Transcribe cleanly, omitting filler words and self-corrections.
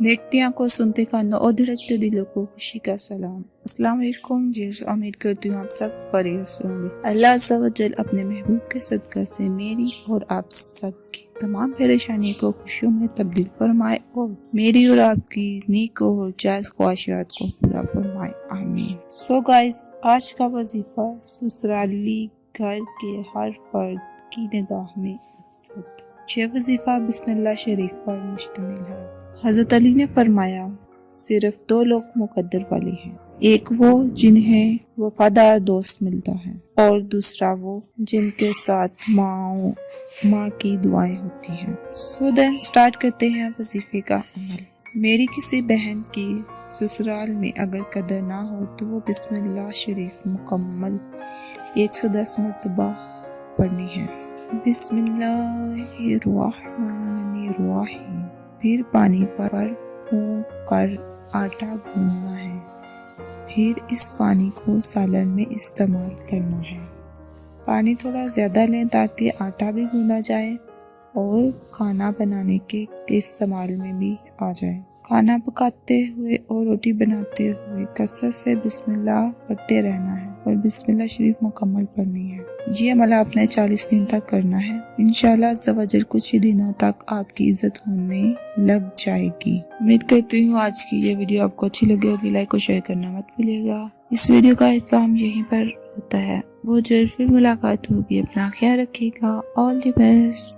देखते आंखों, सुनते कानों और धड़कते दिलों को खुशी का सलाम। अस्सलाम वालेकुम जीर्स, उम्मीद करती हूँ आप सब खैरियत से होंगे। अल्लाह अज़्ज़ा व जल अपने महबूब के सदका से मेरी और आप सब की तमाम परेशानी को खुशियों में तब्दील फरमाए और मेरी और आपकी नेक और जायज़ ख्वाहिशात को पूरा फरमाए, आमीन। सो गाइस, आज का वजीफा ससुराली घर के हर फर्द की निगाह में इज्जत। यह वजीफा बिस्मिल्लाह शरीफ पर मुश्तमिल है। हज़रत अली ने फरमाया, सिर्फ दो लोग मुकद्दर वाले हैं, एक वो जिन्हें वफादार दोस्त मिलता है और दूसरा वो जिनके साथ माँ की दुआएं होती हैं। सो देन स्टार्ट करते हैं वजीफे का अमल। मेरी किसी बहन की ससुराल में अगर कदर ना हो तो वो बिस्मिल्लाह शरीफ मुकम्मल 110 मरतबा पढ़नी है। बिस्मिल्लाहिर्रहमानिर्रहीम। फिर पानी पर फूंक कर आटा गूंदना है। फिर इस पानी को सालन में इस्तेमाल करना है। पानी थोड़ा ज़्यादा लें ताकि आटा भी गूंदा जाए और खाना बनाने के इस्तेमाल में भी आ जाए। खाना पकाते हुए और रोटी बनाते हुए कसरत से बिस्मिल्लाह पढ़ते रहना है और बिस्मिल्लाह शरीफ मुकम्मल पढ़नी है। ये अमल आपने 40 दिन तक करना है। इंशाअल्लाह अज़्ज़ा वजल कुछ ही दिनों तक आपकी इज्जत होने लग जाएगी। उम्मीद करती हूँ आज की ये वीडियो आपको अच्छी लगी होगी। लाइक और शेयर करना मत भूलिएगा। इस वीडियो का इख्तिताम यहीं पर होता है। बहुत जल्द फिर मुलाकात होगी। अपना ख्याल रखिएगा। All the best.